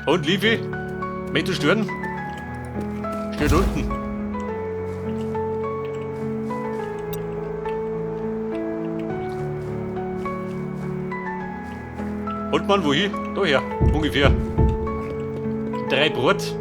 Und Liefi? Möchtest du stören? Steht unten. Und man, wohin? Da her, ungefähr. 3 Brot.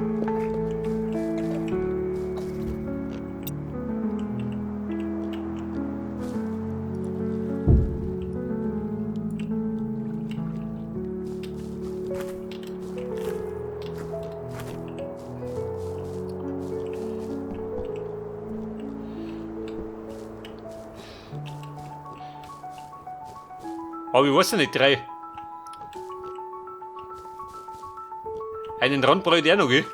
Aber ich weiß ja nicht, 3. Einen Rand brauche ich auch noch, gell?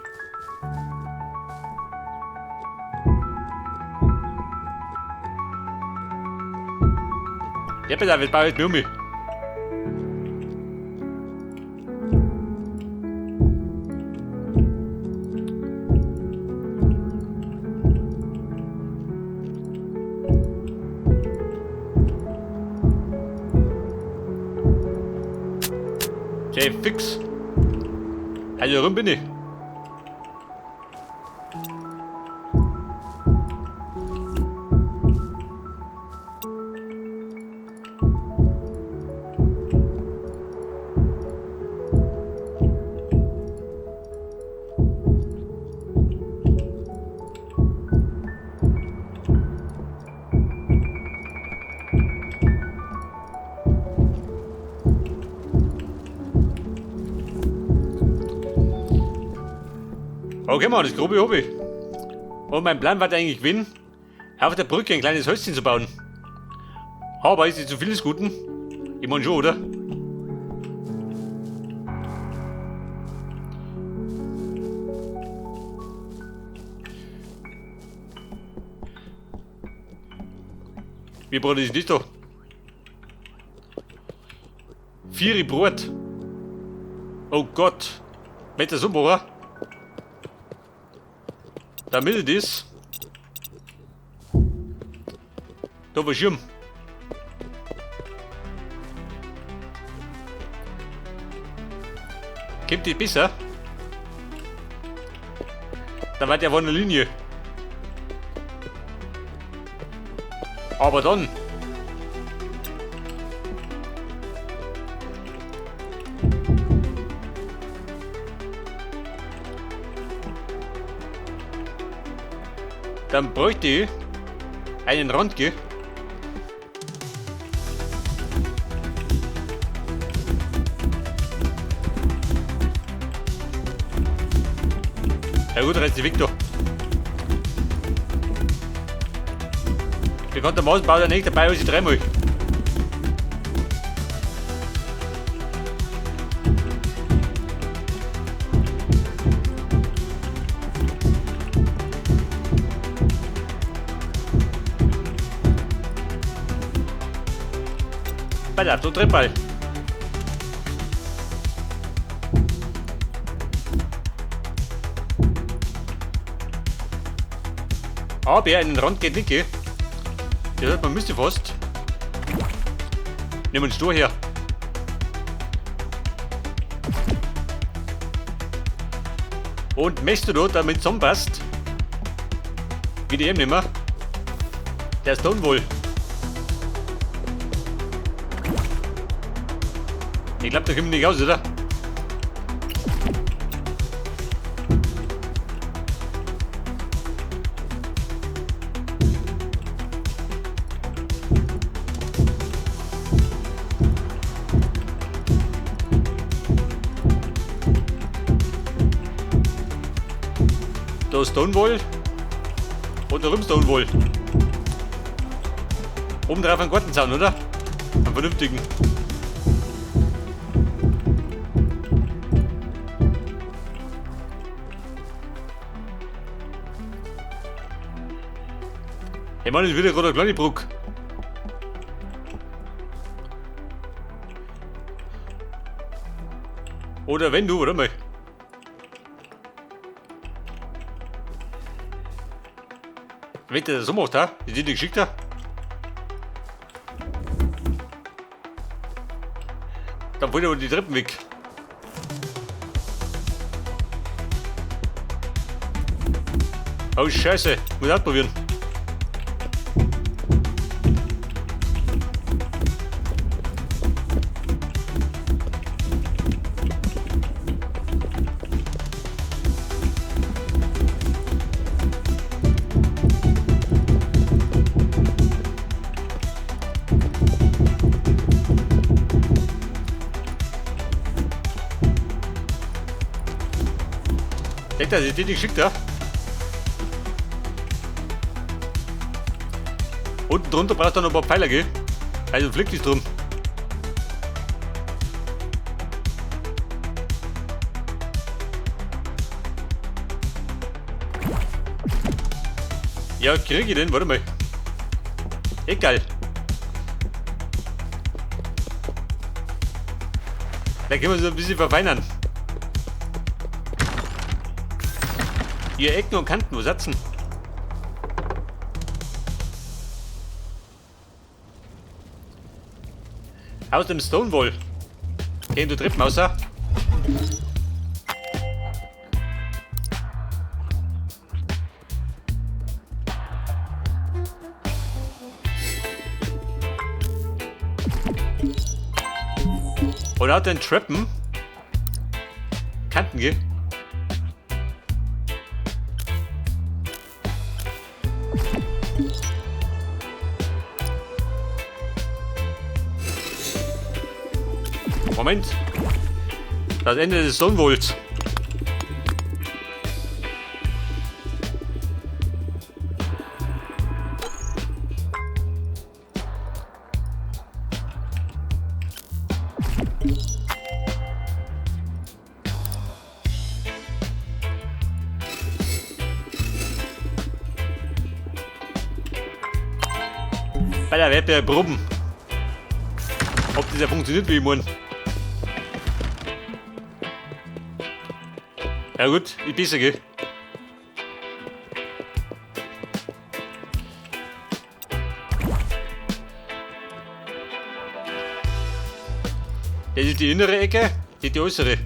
Ja, bitte, wir bauen jetzt nur mit. Sehr fix. Also rum bin ich. Okay, mal, das grobe Hobby. Und mein Plan war eigentlich gewesen, auf der Brücke ein kleines Häuschen zu bauen. Aber ist nicht zu viel des Guten? Ich meine schon, oder? Wie Brot ist das da? 4 Brot. Oh Gott. Mit der Suppe, damit das. Da war Schirm. Kommt die besser? Da war ja wohl eine Linie. Aber dann. Dann bräuchte ich einen Rand, gell? Ja gut, reißt die weg da. Bekanntermaßen baut er nicht dabei, als ich 3-mal. Bei der Trittball. Aber einen Rand geht nicht, gell? Das heißt, man müsste fast. Nehmen wir den Stuhl her. Und messt du da, damit es zusammenpasst. Wie die eben nicht mehr. Der ist dann wohl. Ich glaube, da kommen wir nicht raus, oder? Da ist Stonewall und da drüben Stonewall. Oben drauf ein Gartenzaun, oder? Einen vernünftigen. Ich meine, das ist wieder gerade eine kleine Brücke. Oder wenn du, warte mal. Wenn der das so macht, die dir geschickt hat. Dann wollen wir die Treppen weg. Oh, scheiße. Muss ausprobieren. Denk, dass ich den nicht geschickt habe. Unten drunter brauchst du noch ein paar Pfeiler, gell? Also flick dich drum. Ja, krieg ich den? Warte mal. Egal. Da können wir so ein bisschen verfeinern. Hier Ecken und Kanten, wo sitzen? Aus dem Stonewall. Gehen du Treppen raus? Und auch den Treppen. Kanten, gell? Moment. Das Ende des Stonewalls. Bei der Wettbewerb proben. Ob das ja funktioniert, wie ich meine. Ja gut, ich besser, gell? Das ist die innere Ecke, das ist die äußere.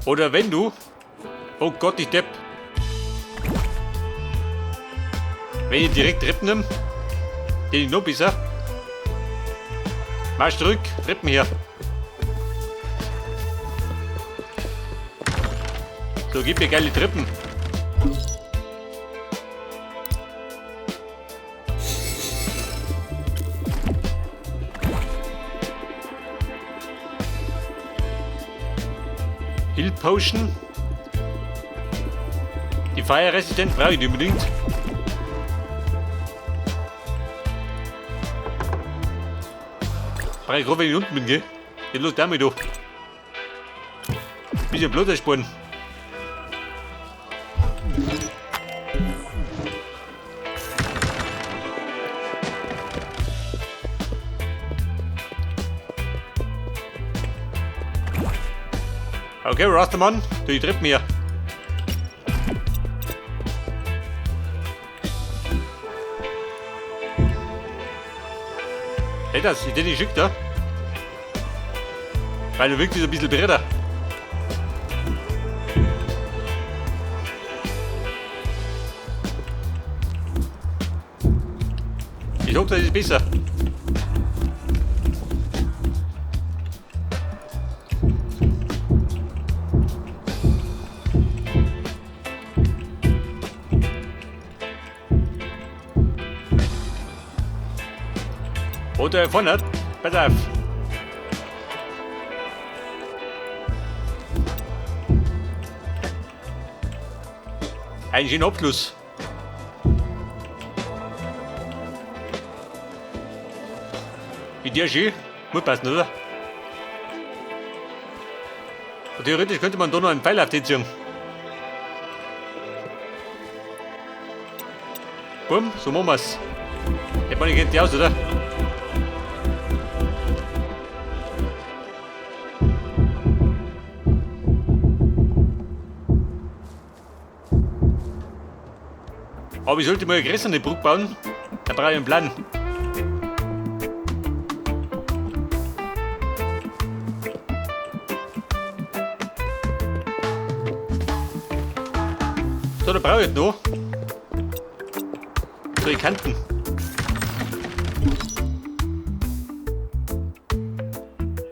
Oder wenn du... Oh Gott, ich depp. Wenn ich direkt Treppen nehme, den ich noch besser. Marsch zurück, Treppen her. So, gib mir geile Treppen. Heal Potion. Die Fire Resistent brauche ich nicht unbedingt. Brauche ich gerade, wenn ich unten bin, gell? Geht los damit doch. Bisschen Blut ersparen. Okay, Rastermann, du die Treppen her. Hey, das ist nicht schick, da? Weil du wirklich so ein bisschen breiter. Ich hoffe, das ist besser. Oder vorne, pass auf. Ein schöner Abschluss. Wie der schön. Muss passen, oder? Und theoretisch könnte man da noch einen Pfeil auf den ziehen. Bumm, so machen wir's. Der Mann kennt die aus, oder? Aber ich sollte mal eine größere Brücke bauen. Da brauche ich einen Plan. So, da brauche ich noch. So, die Kanten.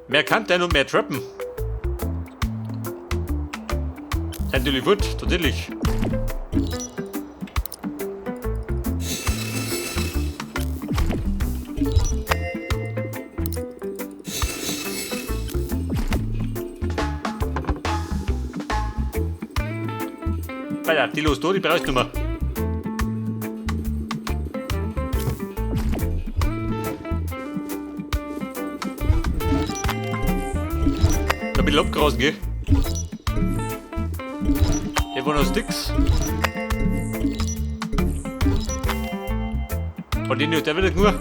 Mehr Kanten und mehr Treppen. Das ist natürlich gut, natürlich. Weiter, die los, die brauchst du mal. Da bin ich abgerasen, gell? Hier waren noch Sticks. Und den hat der wieder nur.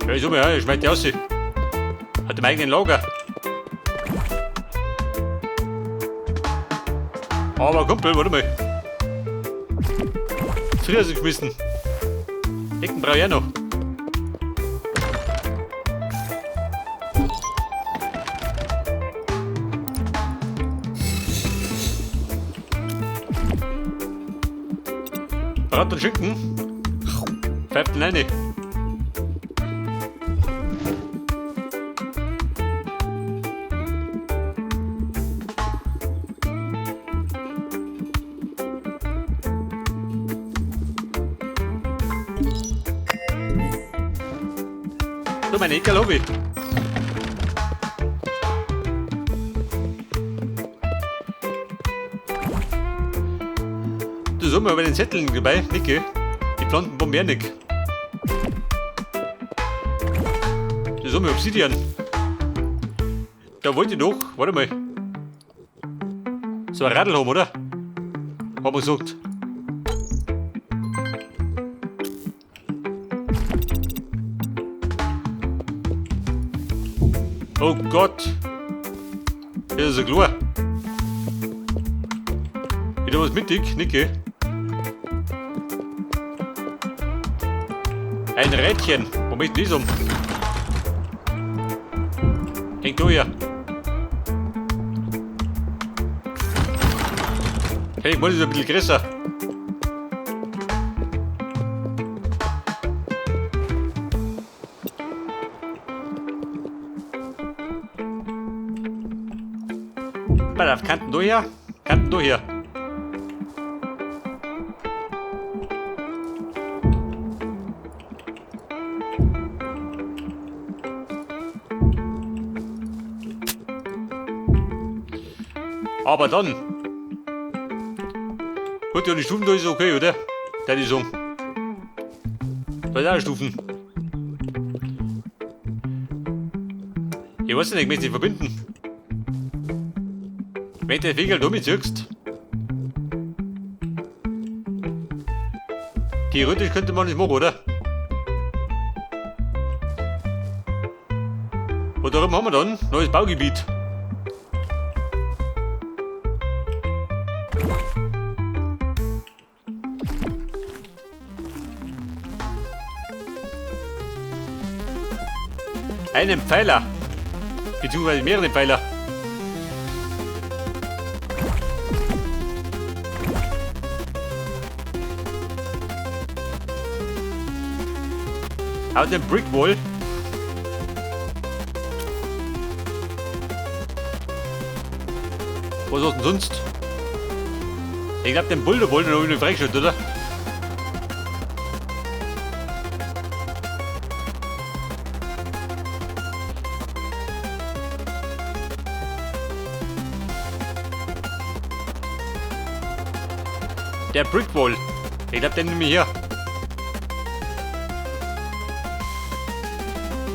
Ja, ich sag mal, ja, ich schmeiß die aus. Hat im eigenen Lager. Aber Kumpel, warte mal. Früher sind geschmissen. Ecken brauche ich auch noch. Brat und Schinken. Pfeift den rein. So, meine Eckerl hab ich. Du sag mal bei den Zetteln dabei, Nicke. Die Planten bombieren nicht. Du sag mal Obsidian. Da wollte ich doch, warte mal. So ein Radl haben, oder? Haben wir gesagt. Oh Gott! Das ist ja klar. Wieder was mittig, Nicke. Ein Rädchen. Wo möchten die so? Hängt da her. Hey, ich muss es ein bisschen größer. Mal auf Kanten da her. Kanten da her. Aber dann. Gut, ja, die Stufen da ist okay, oder? Da die sagen. Da ist auch Stufen. Ich weiß nicht, ich möchte sie verbinden. Wenn du den Finger da mitziehst. Theoretisch könnte man das machen, oder? Und darum haben wir dann neues Baugebiet. Einen Pfeiler. Beziehungsweise mehrere Pfeiler. Aus dem Brickwall. Was hast du denn sonst? Ich glaube, den Boulder wollte noch wieder freigeschüttet, oder? Der Brickwall. Ich glaube, den nehme ich hier.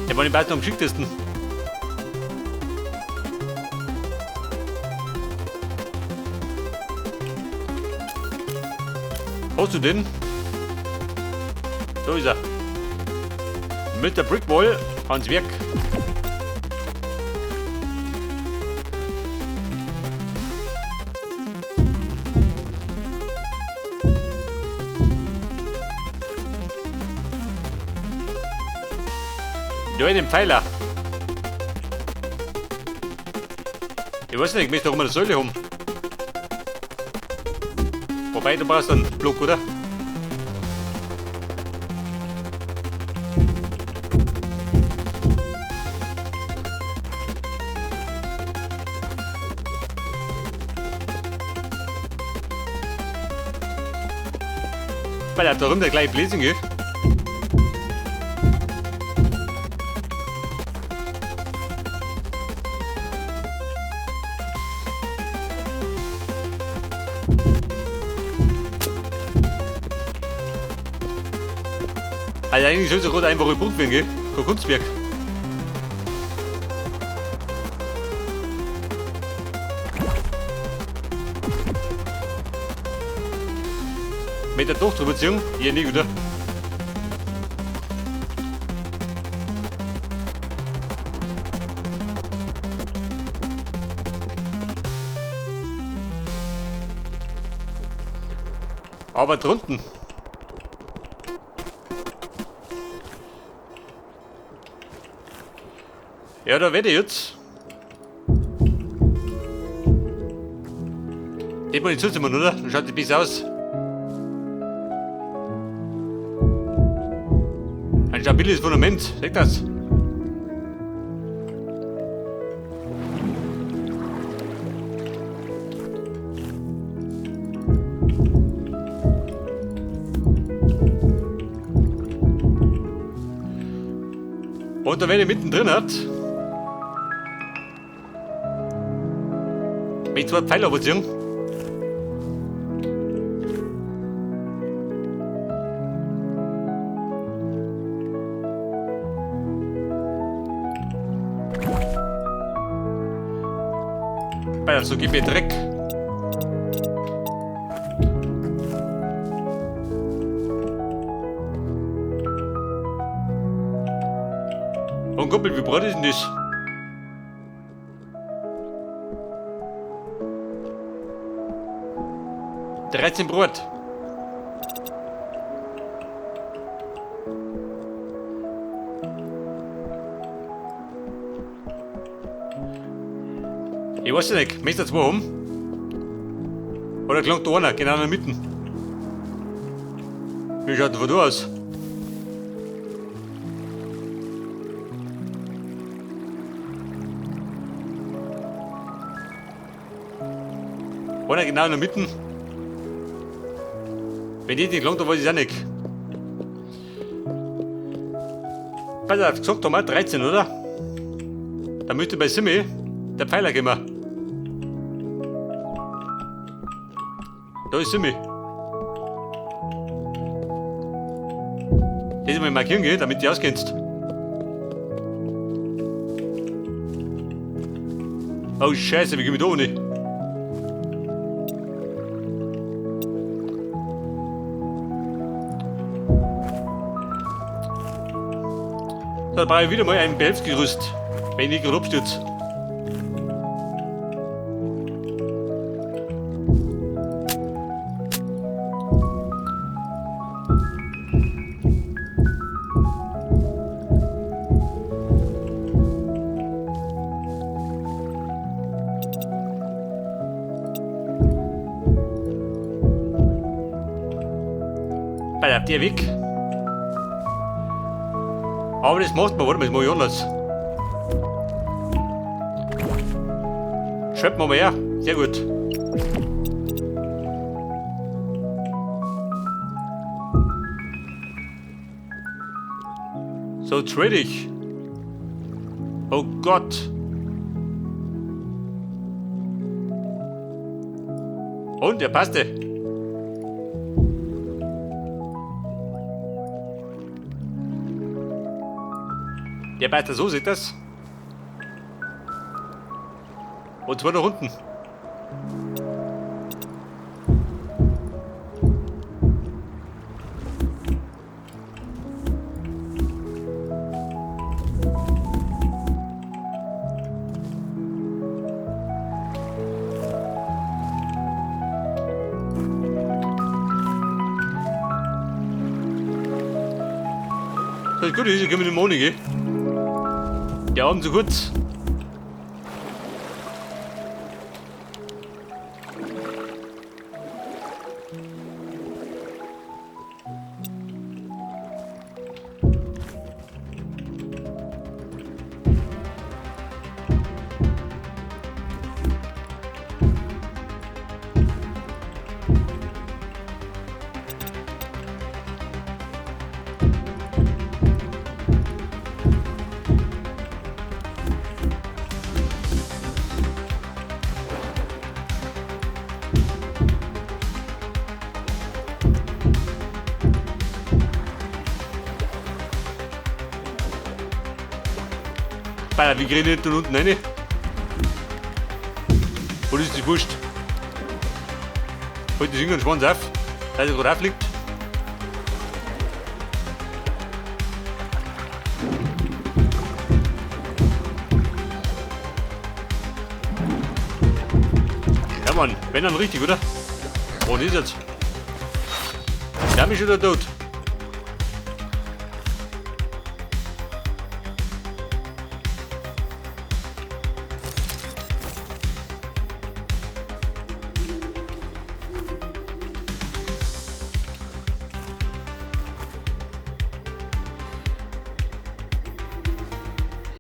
Der war den beiden am geschicktesten. Hast du den? So ist er. Mit der Brickwall ans Werk. Da in dem Pfeiler. Ich weiß nicht, ich möchte doch immer eine Säule haben. Wobei, du brauchst einen Block, oder? Weil er da rum der gleiche Bläschen, gell? Also eigentlich soll es ja gerade einfach gebucht werden, gell? Kein Kunstwerk. Mit der Doch drüber ziehen? Ja, nicht, oder? Aber drunten. Ja, da werde ich jetzt. Geht mal nicht zusammen, oder? Dann schaut die besser aus. Ein stabiles Fundament, seht das? Und da wenn ihr mittendrin hat, mit zwei Pfeiler überziehen. Also gib mir Dreck. Und Kumpel, wie breit ist denn das? $13 Brot. Ich weiß nicht, möchtest du zwei haben? Oder klangt da einer, genau in der Mitte? Wie schaut der von da aus? Einer genau in der Mitte? Wenn die nicht klangt, dann weiß ich es auch nicht. Was hat gesagt, haben wir 13, oder? Da müsste bei Simi der Pfeiler gehen. Da ist Simi. Das mal markieren, gell, damit du auskennst. Oh Scheiße, wie gehen wir da ohne? Da brauche ich wieder mal ein Behelfsgerüst, wenn ich gerade abstürze. Bleibt der weg. Aber das macht man, warte mal, das mache ich anders. Schreibt mal her, sehr gut. So trädig. Oh Gott. Und, der passte. Der passt, so sieht das. Und zwar nach unten. Das ist gut, ich kann mit dem Moni gehen. Der Abend so kurz. Baller, wie kriege ich nicht da unten rein? Oder ist das wurscht? Halt das irgendeinen Schwanz auf, dass er gerade aufliegt. Ja Mann, wenn dann richtig, oder? Wann ist jetzt? Der ist schon wieder tot.